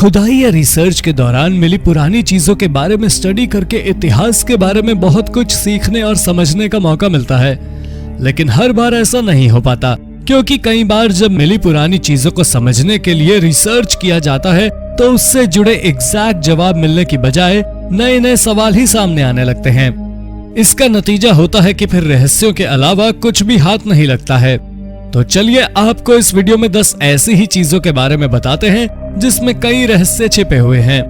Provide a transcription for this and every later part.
खुदाई या रिसर्च के दौरान मिली पुरानी चीजों के बारे में स्टडी करके इतिहास के बारे में बहुत कुछ सीखने और समझने का मौका मिलता है, लेकिन हर बार ऐसा नहीं हो पाता, क्योंकि कई बार जब मिली पुरानी चीजों को समझने के लिए रिसर्च किया जाता है तो उससे जुड़े एग्जैक्ट जवाब मिलने की बजाय नए नए सवाल ही सामने आने लगते हैं। इसका नतीजा होता है कि फिर रहस्यों के अलावा कुछ भी हाथ नहीं लगता है। तो चलिए आपको इस वीडियो में 10 ऐसी ही चीजों के बारे में बताते हैं जिसमें कई रहस्य छिपे हुए हैं।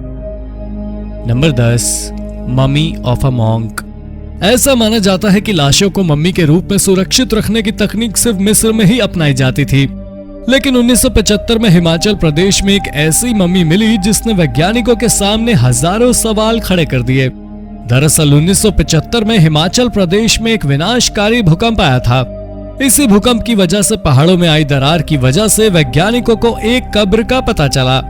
Number 10, mummy of a monk. ऐसा माना जाता है कि लाशों को मम्मी के रूप में सुरक्षित रखने की तकनीक सिर्फ मिस्र में ही अपनाई जाती थी, लेकिन 1975 में हिमाचल प्रदेश में एक ऐसी मम्मी मिली जिसने वैज्ञानिकों के सामने हजारों सवाल खड़े कर दिए। दरअसल 1975 में हिमाचल प्रदेश में एक विनाशकारी भूकंप आया था। इसी भूकंप की वजह से पहाड़ों में आई दरार की वजह से वैज्ञानिकों को एक कब्र का पता चला।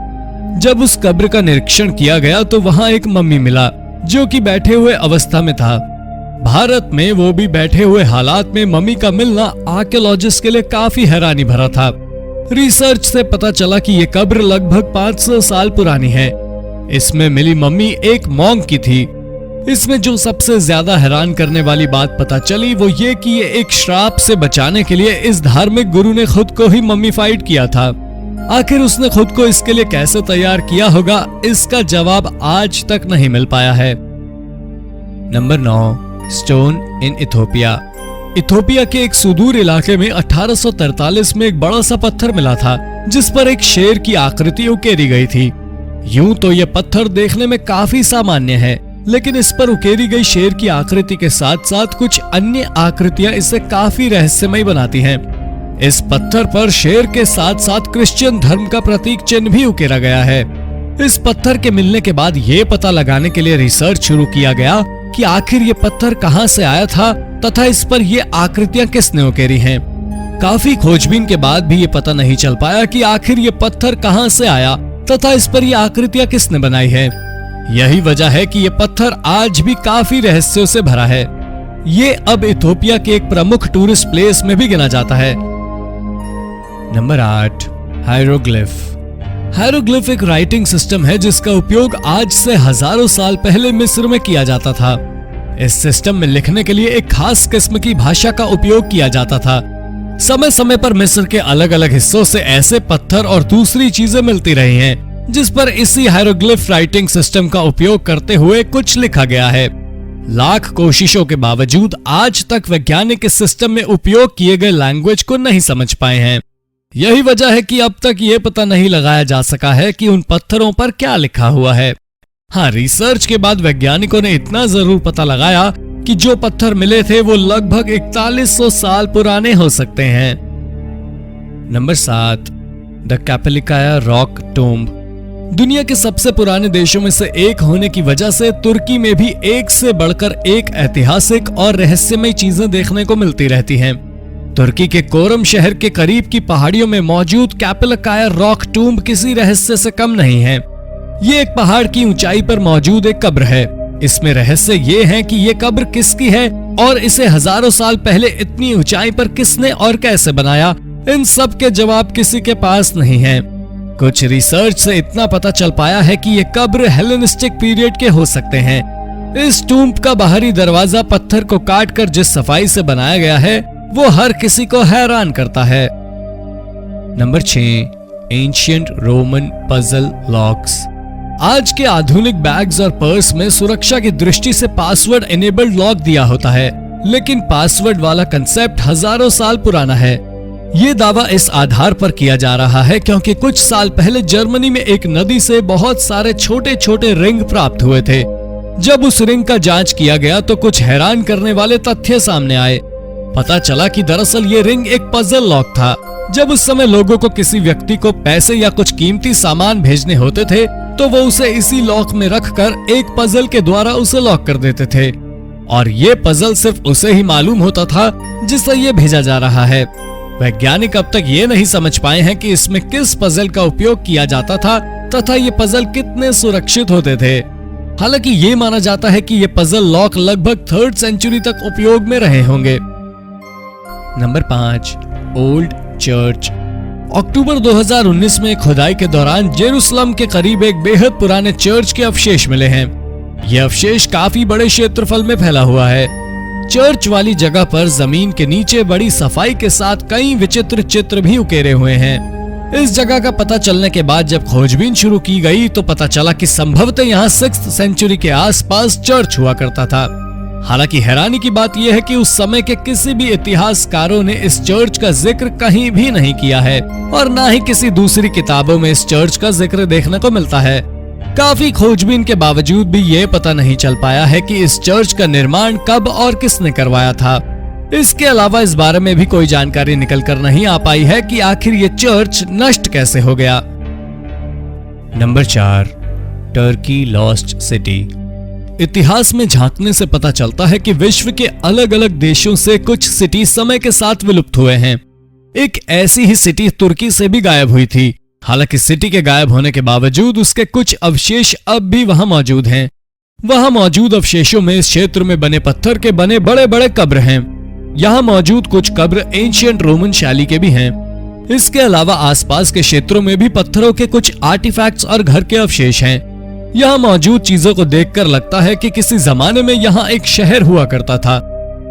जब उस कब्र का निरीक्षण किया गया तो वहां एक मम्मी मिला जो कि बैठे हुए अवस्था में था। भारत में वो भी बैठे हुए हालात में मम्मी का मिलना आर्कियोलॉजिस्ट के लिए काफी हैरानी भरा था। रिसर्च से पता चला कि ये कब्र लगभग 500 साल पुरानी है। इसमें मिली मम्मी एक मॉन्क की थी। इसमें जो सबसे ज्यादा हैरान करने वाली बात पता चली वो ये कि ये एक श्राप से बचाने के लिए इस धार्मिक गुरु ने खुद को ही मम्मीफाइड किया था। आखिर उसने खुद को इसके लिए कैसे तैयार किया होगा, इसका जवाब आज तक नहीं मिल पाया है। Number 9, stone in Ethiopia. Ethiopia के एक सुदूर इलाके में 1843 में एक बड़ा सा पत्थर मिला था जिस पर एक शेर की आकृति उकेरी गई थी। यूं तो यह पत्थर देखने में काफी सामान्य है, लेकिन इस पर उकेरी गई शेर की आकृति के साथ साथ कुछ अन्य आकृतियां इसे काफी रहस्यमय बनाती हैं। इस पत्थर पर शेर के साथ साथ क्रिश्चियन धर्म का प्रतीक चिन्ह भी उकेरा गया है। इस पत्थर के मिलने के बाद ये पता लगाने के लिए रिसर्च शुरू किया गया कि आखिर ये पत्थर कहां से आया था तथा इस पर ये आकृतियां किसने उकेरी हैं। काफी खोजबीन के बाद भी ये पता नहीं चल पाया कि आखिर ये पत्थर कहां से आया तथा इस पर ये आकृतियां किसने बनाई है। यही वजह है कि ये पत्थर आज भी काफी रहस्यों से भरा है। ये अब इथोपिया के एक प्रमुख टूरिस्ट प्लेस में भी गिना जाता है। नंबर 8, हायरोग्लिफ। हायरोग्लिफ एक राइटिंग सिस्टम है जिसका उपयोग आज से हजारों साल पहले मिस्र में किया जाता था। इस सिस्टम में लिखने के लिए एक खास किस्म की भाषा का उपयोग किया जाता था। समय समय पर मिस्र के अलग अलग हिस्सों से ऐसे पत्थर और दूसरी चीजें मिलती रही हैं जिस पर इसी हायरोग्लिफ राइटिंग सिस्टम का उपयोग करते हुए कुछ लिखा गया है। लाख कोशिशों के बावजूद आज तक वैज्ञानिक इस सिस्टम में उपयोग किए गए लैंग्वेज को नहीं समझ पाए हैं। यही वजह है कि अब तक ये पता नहीं लगाया जा सका है कि उन पत्थरों पर क्या लिखा हुआ है। हाँ, रिसर्च के बाद वैज्ञानिकों ने इतना जरूर पता लगाया कि जो पत्थर मिले थे वो लगभग 4100 साल पुराने हो सकते हैं। Number 7, the Kapelikaya rock tomb. दुनिया के सबसे पुराने देशों में से एक होने की वजह से तुर्की में भी एक से बढ़कर एक ऐतिहासिक और रहस्यमय चीजें देखने को मिलती रहती हैं। तुर्की के कोरम शहर के करीब की पहाड़ियों में मौजूद कैपेलिकाया रॉक टूम्ब किसी रहस्य से कम नहीं है। ये एक पहाड़ की ऊंचाई पर मौजूद एक कब्र है। इसमें रहस्य ये है कि ये कब्र किसकी है और इसे हजारों साल पहले इतनी ऊंचाई पर किसने और कैसे बनाया, इन सब के जवाब किसी के पास नहीं है। कुछ रिसर्च से इतना पता चल पाया है कि ये कब्र हेलेनिस्टिक पीरियड के हो सकते हैं। इस टूम्ब का बाहरी दरवाजा पत्थर को काटकर जिस सफाई से बनाया गया है वो हर किसी को हैरान करता है। Number 6, ancient Roman puzzle locks. आज के आधुनिक बैग्स और पर्स में सुरक्षा की दृष्टि से पासवर्ड इनेबल्ड लॉक दिया होता है, लेकिन पासवर्ड वाला कंसेप्ट हजारों साल पुराना है। ये दावा इस आधार पर किया जा रहा है क्योंकि कुछ साल पहले जर्मनी में एक नदी से बहुत सारे छोटे छोटे रिंग प्राप्त हुए थे। जब उस रिंग का जांच किया गया तो कुछ हैरान करने वाले तथ्य सामने आए। पता चला कि दरअसल ये रिंग एक पजल लॉक था। जब उस समय लोगों को किसी व्यक्ति को पैसे या कुछ कीमती सामान भेजने होते थे तो वो उसे इसी लॉक में रखकर एक पजल के द्वारा उसे लॉक कर देते थे, और ये पजल सिर्फ उसे ही मालूम होता था जिसे ये भेजा जा रहा है। वैज्ञानिक अब तक ये नहीं समझ पाए हैं कि इसमें किस पजल का उपयोग किया जाता था तथा ये पजल कितने सुरक्षित होते थे। हालांकि ये माना जाता है कि ये पजल लॉक लगभग 3rd सेंचुरी तक उपयोग में रहे होंगे। Number 5, old church. अक्टूबर 2019 में खुदाई के दौरान जेरूसलम के करीब एक बेहद पुराने चर्च के अवशेष मिले हैं। ये अवशेष काफी बड़े क्षेत्रफल में फैला हुआ है। चर्च वाली जगह पर जमीन के नीचे बड़ी सफाई के साथ कई विचित्र चित्र भी उकेरे हुए हैं। इस जगह का पता चलने के बाद जब खोजबीन शुरू की गई तो पता चला कि संभवतः यहाँ 6th सेंचुरी के आसपास चर्च हुआ करता था। हालांकि हैरानी की बात यह है कि उस समय के किसी भी इतिहासकारों ने इस चर्च का जिक्र कहीं भी नहीं किया है और ना ही किसी दूसरी किताबों में इस चर्च का जिक्र देखने को मिलता है। काफी खोजबीन के बावजूद भी ये पता नहीं चल पाया है कि इस चर्च का निर्माण कब और किसने करवाया था। इसके अलावा इस बारे में भी कोई जानकारी निकल कर नहीं आ पाई है कि आखिर ये चर्च नष्ट कैसे हो गया। Number 4, Turkey lost city. इतिहास में झांकने से पता चलता है कि विश्व के अलग अलग देशों से कुछ सिटी समय के साथ विलुप्त हुए हैं। एक ऐसी ही सिटी तुर्की से भी गायब हुई थी। हालांकि सिटी के गायब होने के बावजूद उसके कुछ अवशेष अब भी वहां मौजूद हैं। वहां मौजूद अवशेषों में इस क्षेत्र में बने पत्थर के बने बड़े बड़े कब्र हैं। यहाँ मौजूद कुछ कब्र एंशिएंट रोमन शैली के भी हैं। इसके अलावा आसपास के क्षेत्रों में भी पत्थरों के कुछ आर्टिफैक्ट्स और घर के अवशेष हैं। यहाँ मौजूद चीजों को देखकर लगता है कि किसी जमाने में यहाँ एक शहर हुआ करता था।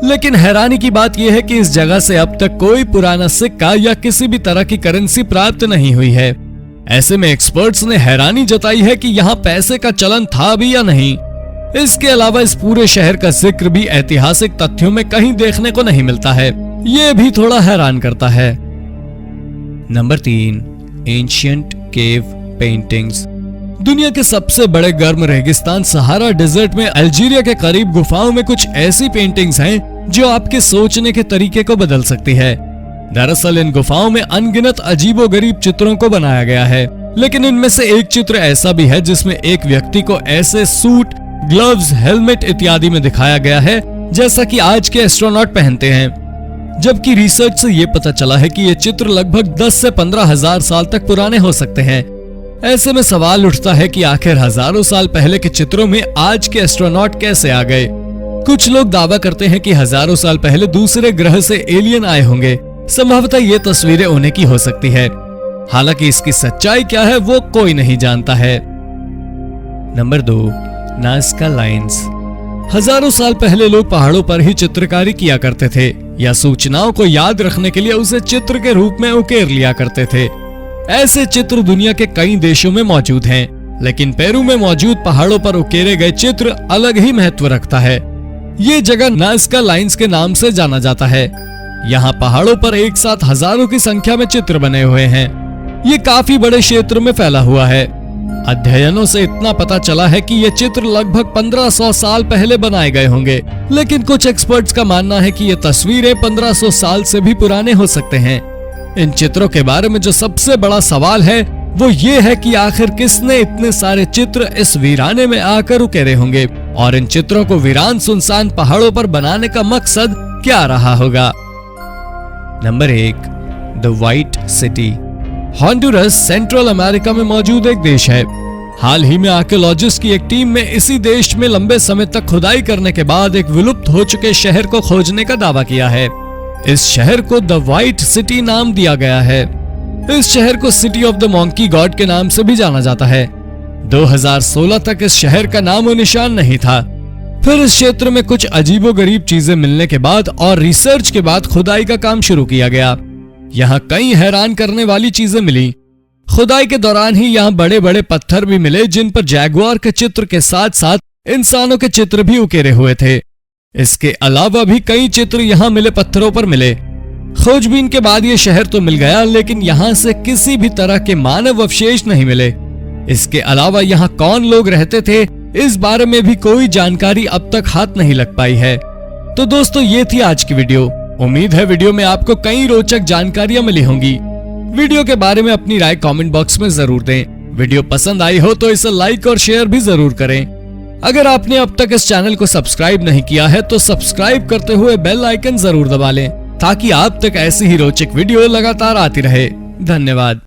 लेकिन हैरानी की बात यह है कि इस जगह से अब तक कोई पुराना सिक्का या किसी भी तरह की करेंसी प्राप्त नहीं हुई है। ऐसे में एक्सपर्ट्स ने हैरानी जताई है कि यहाँ पैसे का चलन था भी या नहीं। इसके अलावा इस पूरे शहर का जिक्र भी ऐतिहासिक तथ्यों में कहीं देखने को नहीं मिलता है। ये भी थोड़ा हैरान करता है। Number 3, ancient cave paintings. दुनिया के सबसे बड़े गर्म रेगिस्तान सहारा डेजर्ट में अल्जीरिया के करीब गुफाओं में कुछ ऐसी पेंटिंग्स हैं जो आपके सोचने के तरीके को बदल सकती है। दरअसल इन गुफाओं में अनगिनत अजीबोगरीब चित्रों को बनाया गया है, लेकिन इनमें से एक चित्र ऐसा भी है जिसमें एक व्यक्ति को ऐसे सूट, ग्लव्स, हेलमेट इत्यादि में दिखाया गया है जैसा कि आज के एस्ट्रोनॉट पहनते हैं। जबकि रिसर्च से ये पता चला है कि ये चित्र लगभग 10 से 15 हजार साल तक पुराने हो सकते हैं। ऐसे में सवाल उठता है कि आखिर हजारों साल पहले के चित्रों में आज के एस्ट्रोनॉट कैसे आ गए। कुछ लोग दावा करते हैं कि हजारों साल पहले दूसरे ग्रह से एलियन आए होंगे। संभवतः ये तस्वीरें उन्हीं की हो सकती है। हालांकि इसकी सच्चाई क्या है वो कोई नहीं जानता है। Number 2, Nazca lines. हजारों साल पहले लोग पहाड़ों पर ही चित्रकारी किया करते थे या सूचनाओं को याद रखने के लिए उसे चित्र के रूप में उकेर लिया करते थे। ऐसे चित्र दुनिया के कई देशों में मौजूद हैं, लेकिन पेरू में मौजूद पहाड़ों पर उकेरे गए चित्र अलग ही महत्व रखता है। ये जगह नाज़का लाइन्स के नाम से जाना जाता है। यहाँ पहाड़ों पर एक साथ हजारों की संख्या में चित्र बने हुए हैं। ये काफी बड़े क्षेत्र में फैला हुआ है। अध्ययनों से इतना पता चला है कि ये चित्र लगभग 1500 साल पहले बनाए गए होंगे, लेकिन कुछ एक्सपर्ट्स का मानना है कि ये तस्वीरें 1500 साल से भी पुराने हो सकते हैं। इन चित्रों के बारे में जो सबसे बड़ा सवाल है वो ये है कि आखिर किसने इतने सारे चित्र इस वीराने में आकर उकेरे होंगे और इन चित्रों को वीरान सुनसान पहाड़ों पर बनाने का मकसद क्या रहा होगा। Number 1, the white city. Honduras central America में मौजूद एक देश है। हाल ही में आर्कियोलॉजिस्ट की एक टीम में इसी देश में लंबे समय तक खुदाई करने के बाद एक विलुप्त हो चुके शहर को खोजने का दावा किया है। इस शहर को द व्हाइट सिटी नाम दिया गया है। इस शहर को city of the monkey God के नाम से भी जाना जाता है। 2016 तक इस शहर का नामो निशान नहीं था। फिर इस क्षेत्र में कुछ अजीबोगरीब चीजें मिलने के बाद और रिसर्च के बाद खुदाई का काम शुरू किया गया। यहाँ कई हैरान करने वाली चीजें मिली। खुदाई के दौरान ही यहाँ बड़े बड़े पत्थर भी मिले जिन पर जैगुआर के चित्र के साथ साथ इंसानों के चित्र भी उकेरे हुए थे। इसके अलावा भी कई चित्र यहाँ मिले पत्थरों पर मिले। खोजबीन के बाद ये शहर तो मिल गया, लेकिन यहाँ से किसी भी तरह के मानव अवशेष नहीं मिले। इसके अलावा यहाँ कौन लोग रहते थे इस बारे में भी कोई जानकारी अब तक हाथ नहीं लग पाई है। तो दोस्तों ये थी आज की वीडियो। उम्मीद है वीडियो में आपको कई रोचक जानकारियां मिली होंगी। वीडियो के बारे में अपनी राय कमेंट बॉक्स में जरूर दें। वीडियो पसंद आई हो तो इसे लाइक और शेयर भी जरूर करें। अगर आपने अब तक इस चैनल को सब्सक्राइब नहीं किया है तो सब्सक्राइब करते हुए बेल आइकन जरूर दबा लें ताकि आप तक ऐसी ही रोचक वीडियो लगातार आती रहे। धन्यवाद।